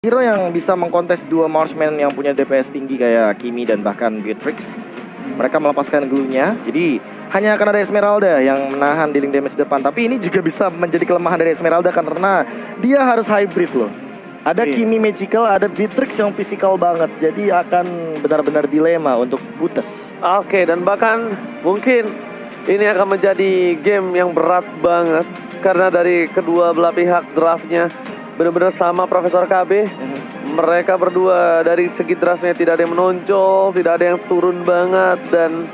hero yang bisa mengkontes dua marksman yang punya DPS tinggi kayak Kimi dan bahkan Beatrix. Mereka melepaskan glue-nya, jadi hanya akan ada Esmeralda yang menahan dealing damage depan. Tapi ini juga bisa menjadi kelemahan dari Esmeralda karena dia harus hybrid loh. Ada Kimi magical, ada Beatrix yang physical banget. Jadi akan benar-benar dilema untuk Butes. Oke, dan bahkan mungkin ini akan menjadi game yang berat banget. Karena dari kedua belah pihak draftnya benar-benar sama Profesor KB. Mereka berdua dari segi draftnya tidak ada yang menonjol, tidak ada yang turun banget. Dan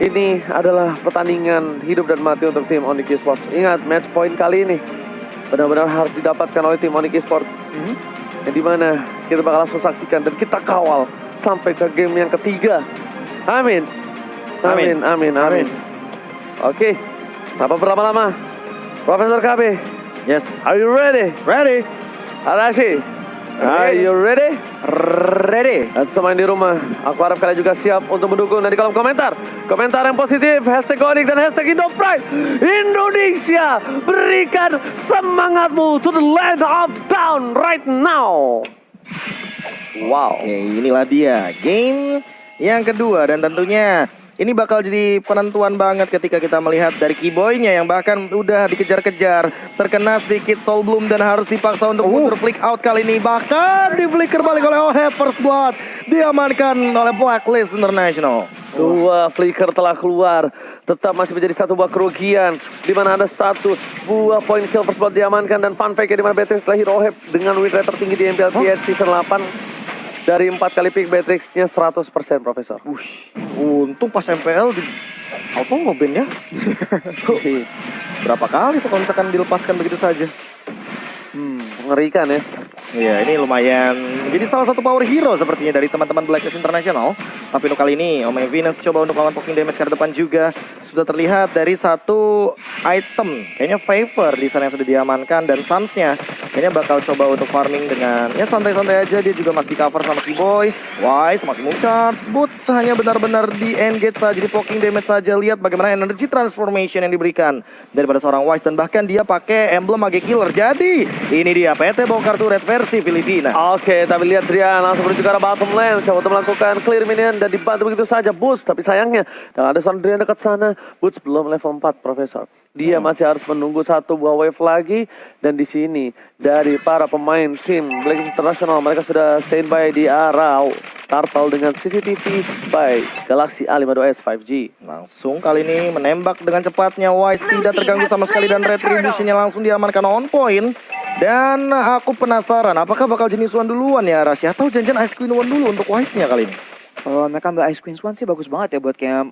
ini adalah pertandingan hidup dan mati untuk tim Onyx Esports. Ingat, match point kali ini benar-benar harus didapatkan oleh tim Onyx Esports. Yang dimana kita bakal langsung saksikan dan kita kawal sampai ke game yang ketiga. Amin. Amin, amin, amin. Oke, tanpa berlama-lama, Profesor KB. Yes. Are you ready? Ready? Arashi, are you ready? Ready? Dan semua yang di rumah, aku harap kalian juga siap untuk mendukung dari kolom komentar. Komentar yang positif, hashtag Onyx dan hashtag Indopride. Indonesia, berikan semangatmu to the land of down right now. Wow. Oke, inilah dia game yang kedua dan tentunya ini bakal jadi penentuan banget ketika kita melihat dari Keyboy-nya yang bahkan udah dikejar-kejar, terkena sedikit Soul Bloom dan harus dipaksa untuk mundur flick out kali ini. Bahkan di flicker balik oleh OHEP First Blood, diamankan oleh Blacklist International. Dua flicker telah keluar, tetap masih menjadi satu buah kerugian, di mana ada satu buah point kill First Blood diamankan dan fun fact di mana Beatrix telah hero OHEP dengan win rate tertinggi di MPLTS season 8. Dari 4 kali pick Beatrix-nya 100% Profesor. Untung pas MPL di auto ngoben ya. Berapa kali tuh kalau misalkan dilepaskan begitu saja. Mengerikan ya. Iya, ini lumayan menjadi salah satu power hero sepertinya dari teman-teman Blacklist International. Tapi untuk kali ini Omega Venus coba untuk melawan poking damage ke depan juga. Sudah terlihat dari satu item, kayaknya favor di sana yang sudah diamankan. Dan Suns-nya kayaknya bakal coba untuk farming dengan ya santai-santai aja. Dia juga masih di cover sama Keyboy. Wise masih move charge. Boots hanya benar-benar di engage saja, di poking damage saja. Lihat bagaimana energy transformation yang diberikan daripada seorang Wise. Dan bahkan dia pakai emblem Mage Killer. Jadi ini dia PT bongkar turret versi Filipina. Oke, tapi lihat Drian langsung menuju ke arah bottom lane, coba untuk melakukan clear minion dan dibantu begitu saja Boots. Tapi sayangnya dan ada seorang Drian dekat sana. Boots belum level 4 Profesor. Dia masih harus menunggu satu buah wave lagi. Dan di sini dari para pemain tim Blacklist International, mereka sudah standby di arah Turtle dengan CCTV by Galaxy A52s 5G. Langsung kali ini menembak dengan cepatnya. Wise tidak terganggu sama sekali dan retribution-nya langsung diamankan on point. Dan aku penasaran apakah bakal jenis One duluan ya Rashi, atau janjian Ice Queen One dulu untuk Wise-nya kali ini. Kalau mereka ambil Ice Queen One sih bagus banget ya buat kayak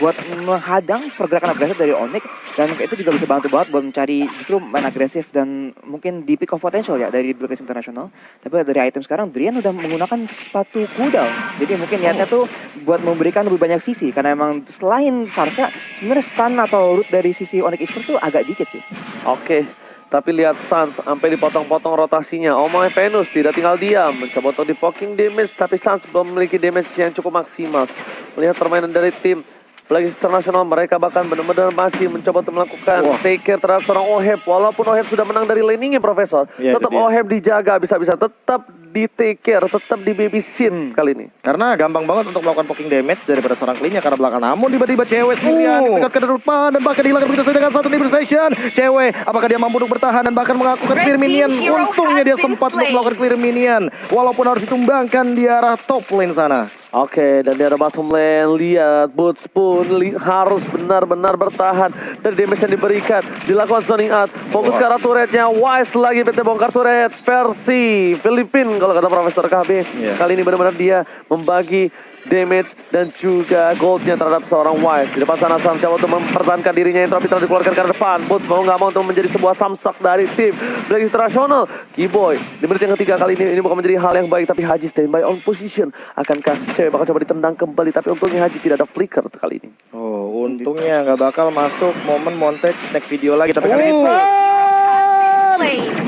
buat menghadang pergerakan agresif dari Onyx, dan itu juga bisa bantu banget buat mencari justru main agresif dan mungkin di peak of potential ya dari Blacklist International. Tapi dari item sekarang Drian udah menggunakan sepatu cooldown, jadi mungkin niatnya tuh buat memberikan lebih banyak sisi, karena emang selain Farsa sebenarnya stun atau root dari sisi Onyx Esports tuh agak dikit sih. Oke, tapi lihat Suns sampai dipotong-potong rotasinya. Omega Venus tidak tinggal diam, mencoba untuk di poking damage, tapi Suns belum memiliki damage yang cukup maksimal. Melihat permainan dari tim Blacklist International, mereka bahkan benar-benar masih mencoba untuk melakukan take care terhadap seorang OHEP. Walaupun OHEP sudah menang dari laningnya Profesor, tetap OHEP dijaga, bisa-bisa tetap di take care, tetap di babysit kali ini. Karena gampang banget untuk melakukan poking damage daripada seorang clean-nya karena belakang. Namun tiba-tiba cewek sendirian dipegat ke depan dan bahkan dihilangkan begitu saja dengan satu Liberation. Cewek, apakah dia mampu untuk bertahan dan bahkan melakukan clear minion? Untungnya dia sempat untuk melakukan clear minion, walaupun harus ditumbangkan di arah top lane sana. Oke, dan di arah bottom lane, lihat Boots pun harus benar-benar bertahan dari damage yang diberikan. Dilakukan zoning out, fokus ke arah turretnya. Wise lagi PT bongkar turret versi Filipin kalau kata Profesor KB. Kali ini benar-benar dia membagi damage dan juga goldnya terhadap seorang Wise. Di depan sana Sam coba untuk mempertahankan dirinya, entropy telah dikeluarkan ke depan. Boots mau nggak mau untuk menjadi sebuah samsak dari tim Blacklist International. Keyboy di menit yang ketiga kali ini bukan menjadi hal yang baik, tapi Haji standby on position. Akankah cewek bakal coba ditendang kembali, tapi untungnya Haji tidak ada flicker kali ini. Oh, untungnya nggak bakal masuk momen montage snack video lagi, tapi kali ini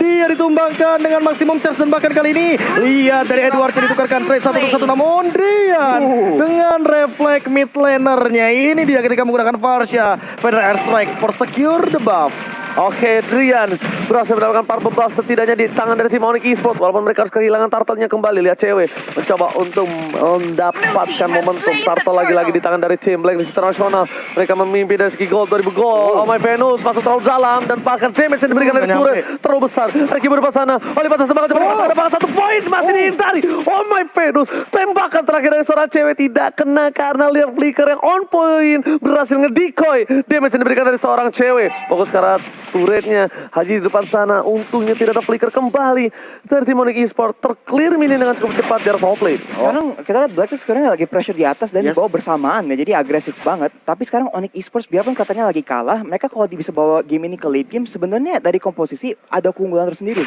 dia ditumbangkan dengan maksimum charge dan bahkan kali ini lihat dari Edward yang ditukarkan trade 1-1, namun Drian dengan refleks mid lanernya ini dia ketika menggunakan Varsha Feather Airstrike for secure the buff. Oke, Drian berhasil mendapatkan purple buff setidaknya di tangan dari tim Onyx Esports. Walaupun mereka harus kehilangan turtle-nya kembali. Lihat cewek mencoba untuk mendapatkan momentum turtle lagi-lagi di tangan dari tim Blacklist International. Mereka memimpin dari segi gold 2000 gold. Oh my Venus masuk terlalu dalam dan bahkan damage yang diberikan dari turret terlalu besar. Ricky berubah sana. Oliver semangat coba dapat 1 poin masih dihindari. Oh my Venus, tembakan terakhir dari seorang cewek tidak kena karena lihat flicker yang on point berhasil ngedecoy. Damage yang diberikan dari seorang cewek. Fokus karena turretnya Haji di depan sana. Untungnya tidak ada flicker kembali dari tim Onyx Esports. Terclear minion dengan cukup cepat dari top lane. Sekarang kita lihat Blacklist sekarang lagi pressure di atas dan di bawah bersamaan ya, jadi agresif banget. Tapi sekarang Onyx Esports biarpun katanya lagi kalah, mereka kalau bisa bawa game ini ke late game sebenarnya dari komposisi ada keunggulan tersendiri.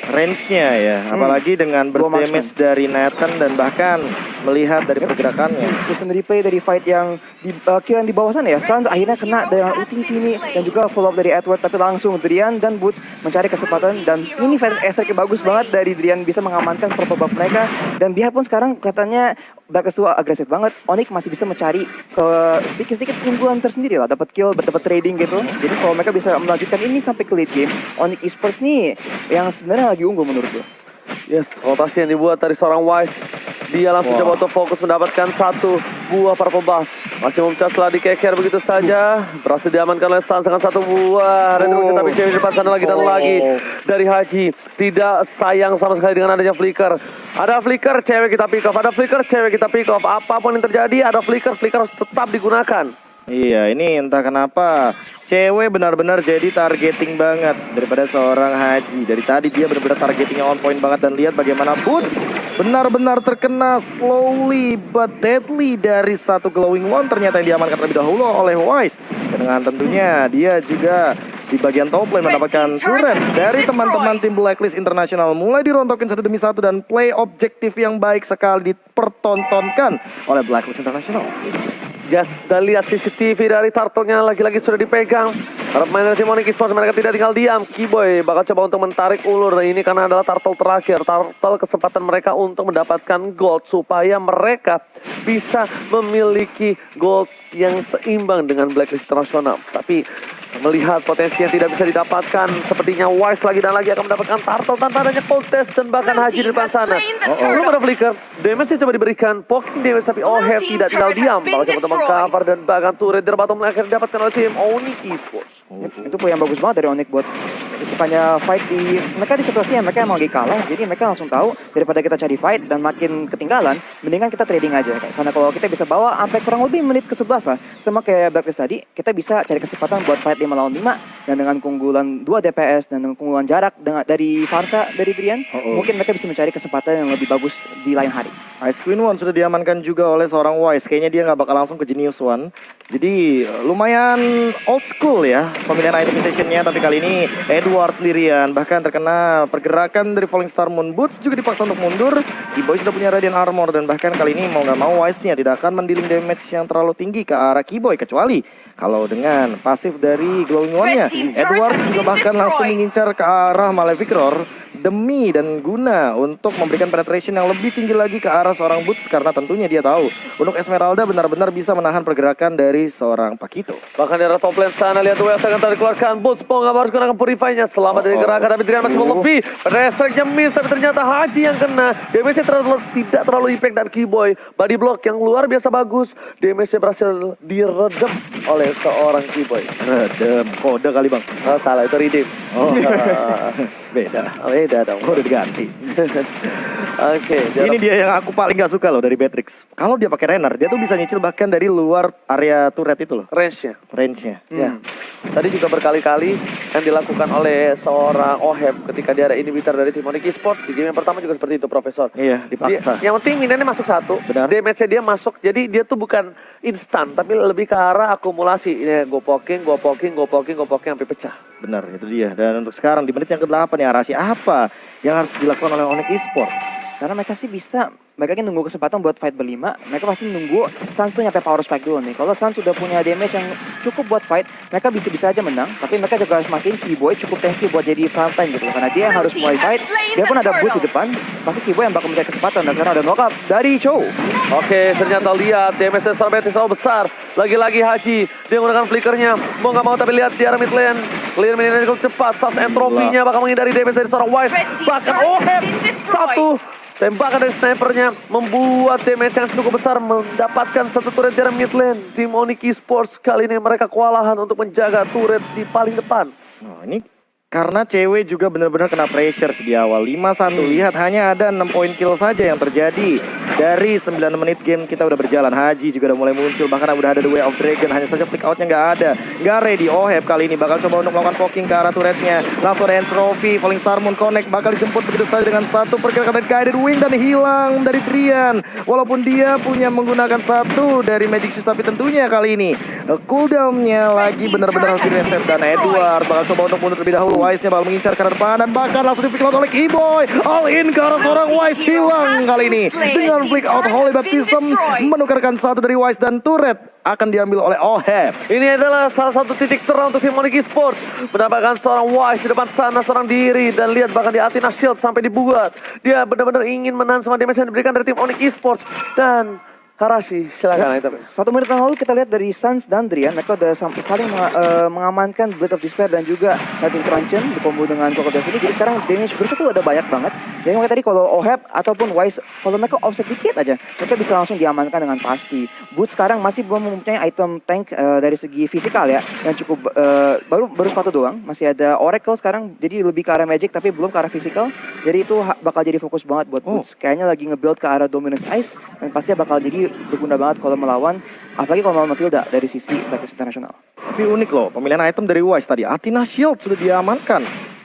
Range-nya ya, apalagi dengan burst damage dari Nathan dan bahkan melihat dari pergerakannya. Instant replay dari fight yang kill yang di bawah sana ya, Suns akhirnya kena dengan ulti ini dan juga follow up dari Edward, tapi langsung Drian dan Boots mencari kesempatan dan ini fight aesthetic bagus banget dari Drian bisa mengamankan purple buff mereka. Dan biarpun sekarang katanya Blacklist tuh agresif banget, Onyx masih bisa mencari sedikit-sedikit keunggulan tersendiri lah, dapat kill, dapat trading gitu. Jadi kalau mereka bisa melanjutkan ini sampai ke late game, Onyx Esports nih yang sebenarnya lagi unggul menurut gue. Yes, rotasi yang dibuat dari seorang Wise. Dia langsung coba untuk fokus mendapatkan 1 buah purple buff. Masih memecah setelah dikeker begitu saja. Berhasil diamankan oleh Suns dengan 1 buah. Retribusi tapi cewek di depan sana lagi dan lagi. Dari Haji. Tidak sayang sama sekali dengan adanya flicker. Ada flicker, cewek kita pick off. Ada flicker, cewek kita pick off. Apapun yang terjadi, ada flicker, flicker harus tetap digunakan. Iya, ini entah kenapa cewek benar-benar jadi targeting banget daripada seorang Haji. Dari tadi dia benar-benar targetingnya on point banget. Dan lihat bagaimana Boots benar-benar terkena slowly but deadly dari 1 glowing one. Ternyata yang diamankan terlebih dahulu oleh Wise. Dengan tentunya dia juga di bagian top lane mendapatkan turret dari teman-teman tim Blacklist International. Mulai dirontokin 1 demi 1 dan play objektif yang baik sekali dipertontonkan oleh Blacklist International. Yes, dan lihat CCTV dari turtle-nya lagi-lagi sudah dipegang. Para pemain dari tim Onyx Esports mereka tidak tinggal diam. Keyboy bakal coba untuk menarik ulur. Nah, ini karena adalah turtle terakhir. Turtle kesempatan mereka untuk mendapatkan gold supaya mereka bisa memiliki gold yang seimbang dengan Blacklist International. Tapi melihat potensi yang tidak bisa didapatkan, sepertinya Wise lagi dan lagi akan mendapatkan turtle tanpa adanya contest dan bahkan Haji di depan sana. Belum ada flicker, damage coba diberikan, poking damage tapi Oheb tidak tinggal diam. Bakal coba untuk cover dan bahkan turret dari bottom lane akhirnya didapatkan oleh tim Onyx Esports. Itu poin yang bagus banget dari Onyx buat bukannya fight di mereka di situasi yang mereka emang lagi kalah, jadi mereka langsung tahu daripada kita cari fight dan makin ketinggalan, mendingan kita trading aja. Karena kalau kita bisa bawa sampai kurang lebih menit ke-11 lah, sama kayak Blacklist tadi, kita bisa cari kesempatan buat fight 5 lawan 5 dan dengan keunggulan 2 DPS dan dengan keunggulan jarak dari Farsa, dari Drian, mungkin mereka bisa mencari kesempatan yang lebih bagus di lain hari. Ice Queen One sudah diamankan juga oleh seorang Wise. Kayaknya dia nggak bakal langsung ke Genius One. Jadi lumayan old school ya pemilihan itemization-nya. Tapi kali ini Edward sendirian. Bahkan terkena pergerakan dari Falling Star Moon. Boots juga dipaksa untuk mundur. Keyboy sudah punya Radiant Armor. Dan bahkan kali ini mau nggak mau Wise-nya tidak akan mendealing damage yang terlalu tinggi ke arah Keyboy. Kecuali kalau dengan pasif dari Glowing One-nya. Edward juga bahkan langsung mengincar ke arah Malefic Roar. Demi dan guna untuk memberikan penetration yang lebih tinggi lagi ke arah seorang Boots. Karena tentunya dia tahu untuk Esmeralda benar-benar bisa menahan pergerakan dari seorang Pakito. Bahkan di arah top lane sana, lihat Wells akan dikeluarkan. Boots Pong harus gunakan Purify-nya. Selamat dari gerakan, tapi Drian masih melebih. Restrike-nya miss, tapi ternyata Haji yang kena. Damage-nya tidak terlalu impact dan Keyboy. Body block yang luar biasa bagus. Damage-nya berhasil diredam oleh seorang Keyboy. Redem, kode kali bang. Oh, salah, itu redeem. Oh, beda. Beda dong. Udah diganti. Oke, Ini dia yang aku paling gak suka loh dari Beatrix. Kalau dia pakai Renner, dia tuh bisa nyicil bahkan dari luar area turret itu loh. range-nya. Range-nya. Ya. Tadi juga berkali-kali yang dilakukan oleh seorang Oheb ketika dia ada inhibitor dari tim Onyx Esports. Di game yang pertama juga seperti itu, Profesor. Iya, dipaksa. Yang penting minionnya masuk 1. Benar. Damage-nya dia masuk. Jadi dia tuh bukan instan, tapi lebih ke arah akumulasi. Ini gue poking sampai pecah. Benar, itu dia. Dan untuk sekarang di menit yang ke-8 ya, rahasia apa yang harus dilakukan oleh Onyx Esports? Karena mereka sih bisa mereka kan nunggu kesempatan buat fight berlima. Mereka pasti nunggu Suns tuh nyampe power spike dulu nih. Kalau Suns sudah punya damage yang cukup buat fight, mereka bisa-bisa aja menang. Tapi mereka juga harus mastiin Keyboy cukup tanky buat jadi frontline gitu. Karena dia yang harus mulai fight. Dia pun ada boots di depan. Pasti Keyboy yang bakal mencari kesempatan. Dan sekarang ada knock up dari Chow. Oke, ternyata lihat damage dari Starbetis terlalu besar. Lagi-lagi Haji, dia menggunakan flickernya. Mau nggak mau tapi lihat di arah mid lane. Clear mid lane cukup cepat. Sas entropinya bakal menghindari damage dari seorang Wise. Bahkan Oheb satu. Tembakan dari snipernya membuat damage yang cukup besar, mendapatkan satu turret dari mid lane. Tim Onyx Esports kali ini mereka kewalahan untuk menjaga turret di paling depan. Nah, ini karena cewek juga benar-benar kena pressure di awal. 5-1, lihat hanya ada 6 poin kill saja yang terjadi. Dari 9 menit game kita udah berjalan. Haji juga udah mulai muncul, bahkan udah ada The Way of Dragon. Hanya saja flick outnya nggak ada. Nggak ready. Oheb kali ini bakal coba untuk melakukan poking ke arah turretnya. Langsung ada Entropy, Falling Star Moon Connect. Bakal dijemput begitu saja dengan satu pergerakan dari Guided Wing. Dan hilang dari Drian. Walaupun dia punya menggunakan satu dari Magic Shoes. Tapi tentunya kali ini cooldownnya lagi benar-benar harus direset. Dan Edward bakal coba untuk mundur terlebih dahulu. Wise-nya bakal mengincar ke depan. Dan bahkan langsung di-pick out oleh Keyboy. All in ke arah seorang Wise. Hilang kali ini. Dengan flick out Holy Baptism menukarkan satu dari Wise dan turret akan diambil oleh Oheb. Ini adalah salah satu titik terang untuk tim Onyx Esports. Mendapatkan seorang Wise di depan sana, seorang diri. Dan lihat bahkan di Athena Shield sampai dibuat. Dia benar-benar ingin menahan semua damage yang diberikan dari tim Onyx Esports. Dan Harashi, silakan. Ya, 1 menit yang lalu kita lihat dari Suns dan Drian, mereka udah saling mengamankan Blade of Despair dan juga Lightning Truncheon dikombo dengan Crocodile ini. Jadi sekarang damage burst itu ada banyak banget. Jadi makanya tadi kalau Oheb ataupun Wise, kalau mereka offset dikit aja, mereka bisa langsung diamankan dengan pasti. Boots sekarang masih belum mempunyai item tank dari segi fisikal ya, yang cukup baru sepatu doang. Masih ada Oracle sekarang, jadi lebih ke arah magic tapi belum ke arah fisikal. Jadi itu bakal jadi fokus banget buat Boots. Kayaknya lagi nge-build ke arah Dominance Ice dan pasti bakal jadi berguna banget kalau melawan, apalagi kalau melawan Matilda dari sisi Blacklist International. Tapi unik loh, pemilihan item dari Wise tadi. Athena Shield sudah diamankan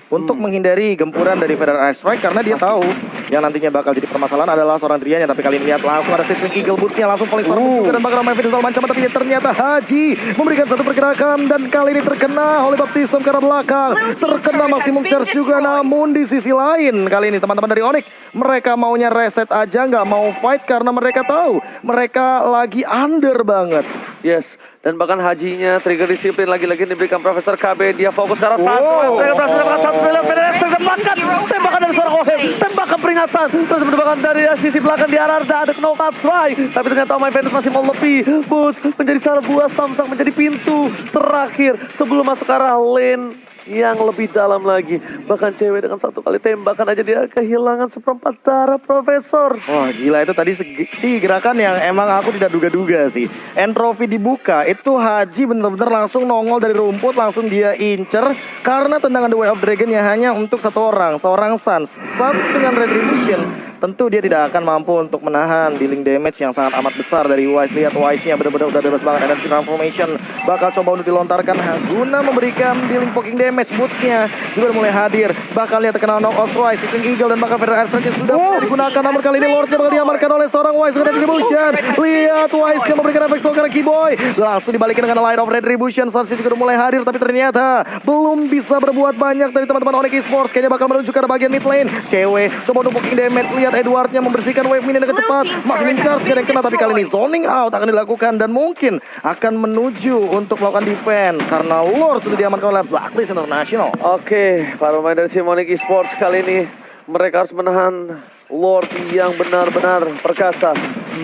untuk menghindari gempuran dari Federal Air Strike karena dia tahu yang nantinya bakal jadi permasalahan adalah seorang Drian. Tapi kali ini lihat langsung ada Sitting Eagle Boots-nya, langsung Falling Star juga dan bakal ramai Fidel Mancam. Tapi ternyata Haji memberikan satu pergerakan dan kali ini terkena oleh Baptism ke arah belakang. Terkena Maximum Charge juga, namun di sisi lain kali ini teman-teman dari Onyx mereka maunya reset aja, nggak mau fight karena mereka tahu mereka lagi under banget. Yes, dan bahkan Hajinya trigger disiplin lagi-lagi diberikan Profesor KB. Dia fokus ke arah satu. Mereka berhasil mendapatkan satu dari PDS. Terdepankan tembakan dari seorang Oheb. Tembakan peringatan. Terus mendebakan dari sisi belakang di arah ada knockout strike. Tapi ternyata My Venus masih mau lebih. Bus menjadi salah buah Samsung menjadi pintu terakhir sebelum masuk ke arah lane yang lebih dalam lagi. Bahkan cewek dengan satu kali tembakan aja dia kehilangan seperempat darah Profesor. Wah gila, itu tadi sih gerakan yang emang aku tidak duga-duga sih. Entropy dibuka, itu Haji bener-bener langsung nongol dari rumput, langsung dia incer. Karena tendangan The Way of Dragon ya hanya untuk satu orang, seorang Suns. Suns dengan Retribution tentu dia tidak akan mampu untuk menahan dealing damage yang sangat amat besar dari Wise. Lihat Wise-nya benar-benar udah bebas banget. Energy Transformation bakal coba untuk dilontarkan guna memberikan dealing poking damage. Boots-nya juga mulai hadir. Bahkan lihat terkena knock off Wise, Sitting Eagle dan bahkan Federal Air Strike sudah digunakan. Namun kali ini Lord-nya bakal diamarkan oleh seorang Wise dengan Retribution. Lihat Wise-nya memberikan efek slow karena Keyboy. Langsung dibalikin dengan Light of Retribution. Suns juga udah mulai hadir tapi ternyata belum bisa berbuat banyak dari teman-teman Onyx Esports. Kayaknya bakal menuju ke bagian mid lane. Cewek coba untuk poking damage. Lihat Edwardnya membersihkan wave minion dengan cepat. Masih mencharge yang kena tapi kali ini zoning out akan dilakukan dan mungkin akan menuju untuk melakukan defense karena Lord sudah diamankan oleh Blacklist International. Oke, para pemain dari tim Onyx Esports kali ini mereka harus menahan Lord yang benar-benar perkasa.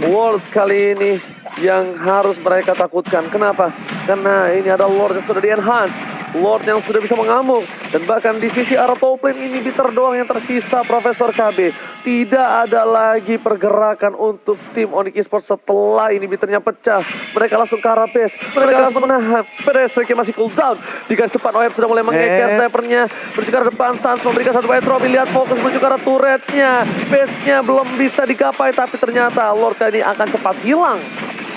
Lord kali ini yang harus mereka takutkan. Kenapa? Karena ini ada Lord yang sudah di-enhance. Lord yang sudah bisa mengamuk. Dan bahkan di sisi arah top lane inhibitor doang yang tersisa Profesor KB. Tidak ada lagi pergerakan untuk tim Onyx Esports setelah inhibitornya pecah. Mereka langsung ke arah base. Mereka langsung menahan. Pedestrian masih cooldown. Di garis depan Oheb sudah mulai mengekes snipernya. Menuju ke arah depan. Suns memberikan satu entropy. Lihat fokus menuju ke arah turretnya. Base-nya belum bisa digapai. Tapi ternyata Lord kali ini akan cepat hilang.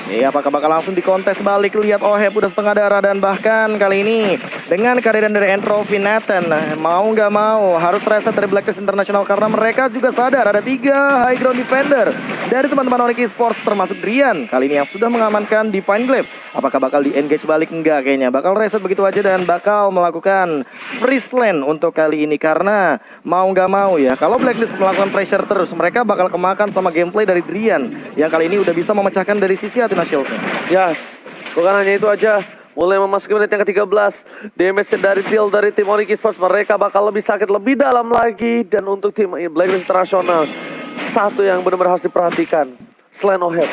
Iya, apakah bakal langsung dikontes balik? Lihat Oheb udah setengah darah dan bahkan kali ini dengan kehadiran dari Entropy Nathan. Mau nggak mau harus reset dari Blacklist International karena mereka juga sadar ada 3 high ground defender dari teman-teman Onyx Esports termasuk Drian. Kali ini yang sudah mengamankan Divine Glaive. Apakah bakal di-engage balik? Enggak kayaknya. Bakal reset begitu aja dan bakal melakukan freeze lane untuk kali ini. Karena mau nggak mau ya, kalau Blacklist melakukan pressure terus, mereka bakal kemakan sama gameplay dari Drian. Yang kali ini udah bisa memecahkan dari sisi Athena Shield-nya. Yes, bukan hanya itu aja. Mulai memasuki menit yang ke-13, damage dari tim Onyx Esports mereka bakal lebih sakit, lebih dalam lagi. Dan untuk tim Blacklist International, satu yang benar-benar harus diperhatikan, selain Oheb,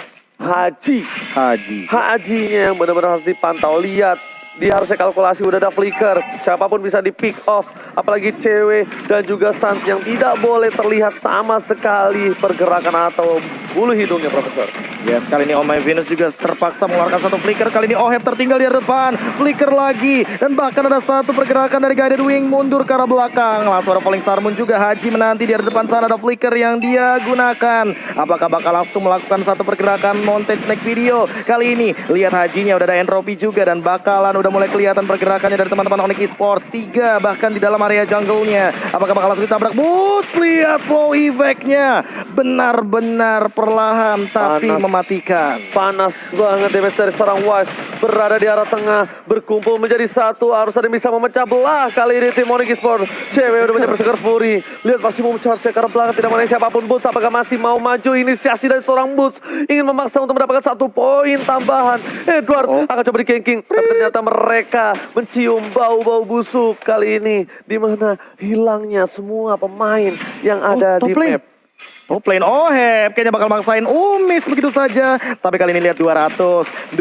Hajinya yang benar-benar harus dipantau. Lihat, dia harusnya kalkulasi, udah ada flicker, siapapun bisa di pick off, apalagi cewek dan juga Sans yang tidak boleh terlihat sama sekali pergerakan atau bulu hidungnya, Profesor. Ya, sekali ini Omai Venus juga terpaksa mengeluarkan satu flicker. Kali ini Oheb tertinggal di depan, flicker lagi, dan bahkan ada satu pergerakan dari Guided Wing mundur ke arah belakang. Langsung ada Falling Star Moon juga. Haji menanti di depan sana, ada flicker yang dia gunakan. Apakah bakal langsung melakukan satu pergerakan montage next video? Kali ini lihat Hajinya udah ada Entropy juga dan bakalan udah mulai kelihatan pergerakannya dari teman-teman Onyx Esports. 3 bahkan di dalam area jungle-nya. Apakah bakal langsung ditabrak? Boots, lihat slow effect-nya. Benar-benar perlahan tapi mematikan. Panas banget damage dari seorang Wise. Berada di arah tengah, berkumpul menjadi satu. Harus ada yang bisa memecah belah kali ini tim Onyx Esports. Cewek udah banyak berseger Fury. Lihat masih mau charge ke arah belakang, tidak mengenai siapapun. Boots apakah masih mau maju? Inisiasi dari seorang Boots ingin memaksa untuk mendapatkan 1 poin tambahan. Edward akan coba di-ganking, tapi ternyata mereka mencium bau-bau busuk kali ini, di mana hilangnya semua pemain yang ada di map. Top lane Oheb kayaknya bakal maksain Umis begitu saja. Tapi kali ini lihat 200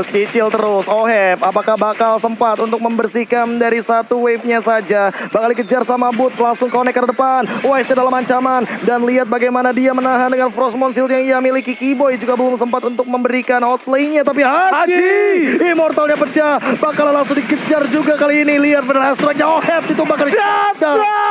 cicil terus Oheb. Apakah bakal sempat untuk membersihkan dari satu wave-nya saja? Bakal dikejar sama Boots, langsung connect ke depan. Wise dalam ancaman dan lihat bagaimana dia menahan dengan Frostmourne Shield yang ia miliki. Keyboy juga belum sempat untuk memberikan outplay-nya, tapi Haji Immortalnya pecah. Bakal langsung dikejar juga kali ini. Lihat benar Astranya Oheb ditumbangkan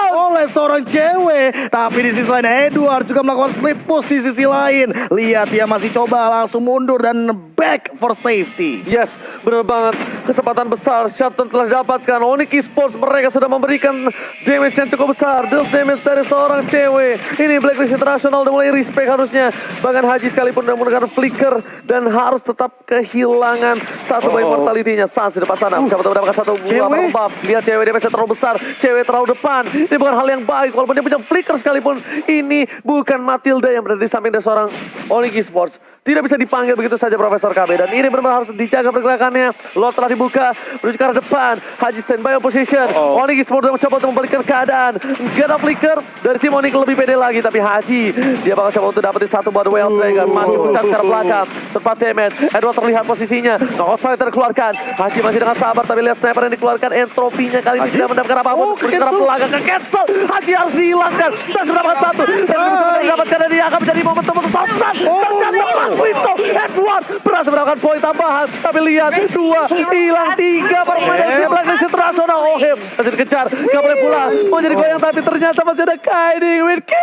oleh seorang cewek. Tapi di sisi lain Edward juga melakukan split push di sisi lain. Lihat dia masih coba langsung mundur dan back for safety. Yes, benar banget. Kesempatan besar Shutton telah didapatkan. Onyx Esports mereka sudah memberikan damage yang cukup besar. Deal damage dari seorang cewek. Ini Blacklist International udah mulai respect harusnya. Bahkan Haji sekalipun udah menggunakan flicker dan harus tetap kehilangan satu poin mortality-nya. Sans di depan sana mencoba mendapatkan satu buah buff. Lihat cewek damage terlalu besar. Cewek terlalu depan. Ini bukan hal yang baik walaupun dia punya flicker sekalipun. Ini bukan Matilda yang berada di samping dari seorang Onyx Esports. Tidak bisa dipanggil begitu saja Profesor KB. Dan ini benar-benar harus dijaga pergerakannya. Lot telah dibuka menuju ke arah depan. Haji standby position. Onyx Esports mencoba untuk membalikkan keadaan. Gak ada flicker dari tim Onyx lebih pede lagi. Tapi Haji dia bakal coba untuk dapetin satu buat Wild Dragon. Masih pucat ke arah belakang. Tempat damage. Edward terlihat posisinya. Knockout terkeluarkan. Haji masih dengan sabar. Tapi lihat sniper yang dikeluarkan. Entropinya kali ini tidak mendapatkan apapun. Menuju ke arah belakang. Ke-cancel. Haji harus dihilangkan. Dan mendapatkan satu. Dan mendapatkan dan dia akan menjadi momentum untuk Sansan. Ternyata Mas Wito. Edward berhasil mendapatkan poin tambahan. Tapi lihat 2 hilang 3 permainan tim Blacklist International. Oheb masih dikejar. Gak boleh pulang. Mau jadi goyang tapi ternyata masih ada Kaiding with Q.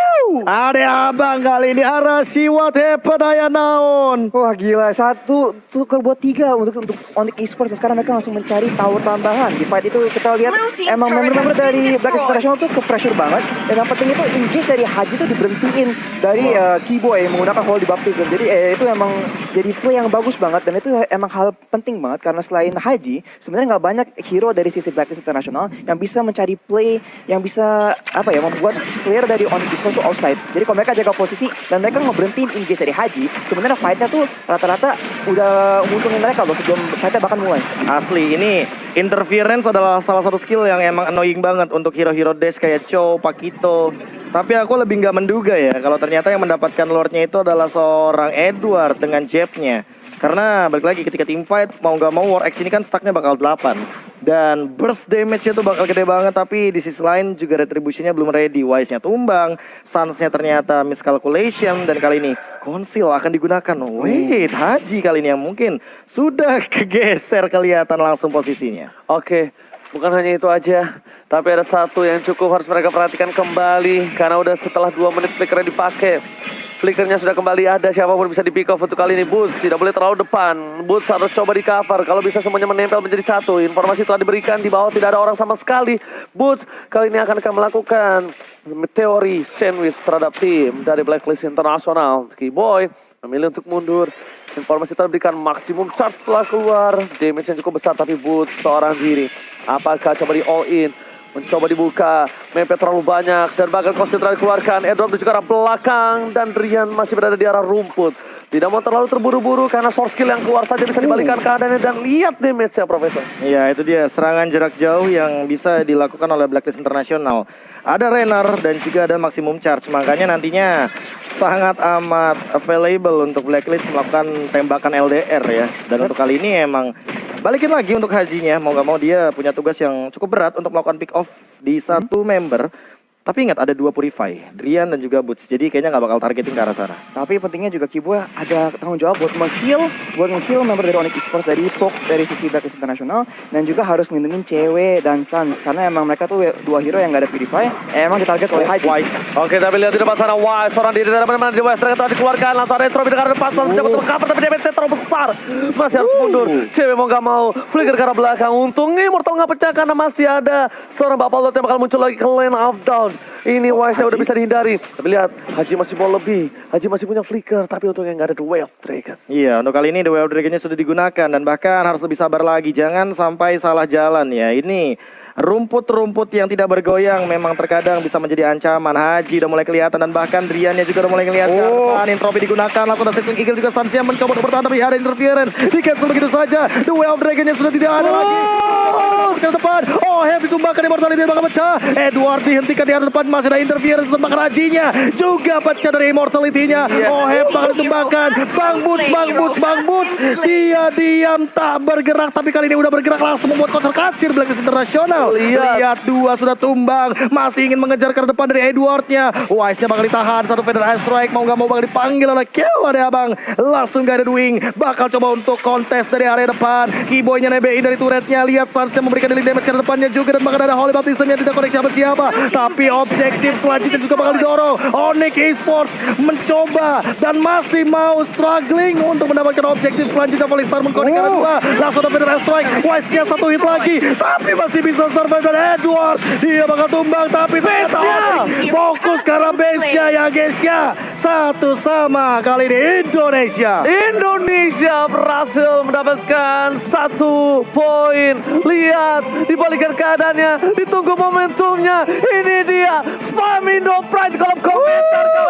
Ada abang kali ini Arashi what happened ayah naon. Wah gila, satu buat 3 untuk Onyx Esports. Sekarang mereka langsung mencari tower tambahan. Di fight itu kita lihat emang member-member dari Blacklist International tuh ke pressure banget. Dan yang penting itu engage dari Haji tuh diberhentiin dari Keyboy menggunakan Holy Baptism. Jadi itu emang jadi play yang bagus banget. Dan itu emang hal penting banget karena selain Haji sebenarnya nggak banyak hero dari sisi Blacklist International yang bisa mencari play, yang bisa membuat player dari Onyx Esports tuh outside. Jadi kalau mereka jaga posisi dan mereka ngeberhentiin engage dari Haji, sebenarnya fightnya tuh rata-rata udah menguntungin mereka loh sebelum fightnya bahkan mulai. Asli ini interference adalah salah satu skill yang emang annoying banget untuk hero-hero Dash kayak Cho, Pakito. Tapi aku lebih nggak menduga ya kalau ternyata yang mendapatkan lordnya itu adalah seorang Edward dengan jabnya. Karena balik lagi ketika team fight mau nggak mau War X ini kan stacknya bakal 8. Dan burst damage-nya tuh bakal gede banget. Tapi di sisi lain juga retribution-nya belum ready. Wise-nya tumbang, Sans-nya ternyata miscalculation. Dan kali ini Conceal akan digunakan. Wait, Haji kali ini yang mungkin sudah kegeser kelihatan langsung posisinya. Oke. Bukan hanya itu aja, tapi ada satu yang cukup harus mereka perhatikan kembali. Karena udah setelah 2 menit flickernya dipakai. Flickernya sudah kembali ada, siapapun bisa di pick off untuk kali ini. Boots tidak boleh terlalu depan. Boots harus coba di cover. Kalau bisa semuanya menempel menjadi satu. Informasi telah diberikan di bawah, tidak ada orang sama sekali. Boots kali ini akan melakukan teori sandwich terhadap tim dari Blacklist Internasional. Keyboy memilih untuk mundur. Informasi telah diberikan, maksimum charge telah keluar. Damage yang cukup besar, tapi Boots seorang diri. Apakah coba di all in? Mencoba dibuka, mepet terlalu banyak dan bahkan konsentrasi dikeluarkan. Airdrop menuju ke arah belakang dan Rian masih berada di arah rumput. Tidak mau terlalu terburu-buru karena short skill yang keluar saja bisa dibalikan keadaannya dan lihat damage-nya, Profesor. Iya, itu dia serangan jarak jauh yang bisa dilakukan oleh Blacklist Internasional. Ada Renner dan juga ada maximum charge, makanya nantinya sangat amat available untuk Blacklist melakukan tembakan LDR ya. Dan untuk kali ini emang balikin lagi untuk Hajinya, mau gak mau dia punya tugas yang cukup berat untuk melakukan pick off di satu member. Tapi ingat ada 2 Purify, Drian dan juga Boots. Jadi kayaknya nggak bakal targeting ke arah sana. Tapi pentingnya juga Kibo ada tanggung jawab buat nge-heal member dari Onyx Esports, dari Tok, dari sisi Blacklist Internasional, dan juga harus ngelindungin cewek dan Suns karena emang mereka tuh 2 hero yang nggak ada Purify, emang ditarget oleh Haji. Wise. Oke, tapi lihat di depan sana Wise, seorang diri dari mana-mana di Wise telah dikeluarkan, langsung ada Retro di dekat depan, langsung coba untuk cover tapi damage terlalu besar. Masih harus mundur. Cewek mau nggak mau, flicker ke arah belakang. Untungnya Immortal nggak pecah karena masih ada seorang Bapak Lot yang bakal muncul lagi ke lane of down. Ini Wise udah bisa dihindari. Tapi lihat, Haji masih mau lebih. Haji masih punya flicker, tapi untungnya nggak ada The Way of Dragon. Iya, untuk kali ini The Way of Dragon-nya sudah digunakan dan bahkan harus lebih sabar lagi. Jangan sampai salah jalan ya. Ini rumput-rumput yang tidak bergoyang memang terkadang bisa menjadi ancaman. Haji udah mulai kelihatan dan bahkan Driannya juga udah mulai kelihatan. Intropi digunakan, langsung ada Second Eagle juga Sansia mencoba untuk bertahan tapi ada interference. Di cancel begitu saja. The Way of Dragon-nya sudah tidak ada lagi. Ke depan. Oh, Heb ditumbangkan Immortality bakal pecah. Edward dihentikan di arah depan, masih ada interference tembak Hajinya. Juga pecah dari Immortality-nya. Oh, Heb bakal ditumbangkan. Bang Boots. Dia diam tak bergerak tapi kali ini udah bergerak langsung membuat konser kacir Blacklist Internasional. Lihat 2 sudah tumbang, masih ingin mengejar ke depan dari Edwardnya. Wise-nya bakal ditahan, satu Feather Eye Strike mau gak mau bakal dipanggil oleh Kill ada abang. Langsung guided wing, bakal coba untuk kontes dari area depan. Keyboy-nya nebein dari turretnya, lihat Sans yang memberikan dealing damage ke depannya juga dan bahkan ada Holy Baptism yang tidak connect siapa-siapa. Tapi objektif selanjutnya juga bakal didorong. Onyx Esports mencoba dan masih mau struggling untuk mendapatkan objektif selanjutnya. Polystar mengkonek ke arah 2, langsung ada Feather Eye Strike. Wise-nya 1 hit lagi, tapi masih bisa survive dan Edward. Dia bakal tumbang tapi ternyata Onyx fokus karena base-nya ya guys ya. 1-1 kali ini Indonesia berhasil mendapatkan 1 poin. Lihat, dibalikan keadaannya, ditunggu momentumnya. Ini dia, spam Indo Pride di kolom komentar.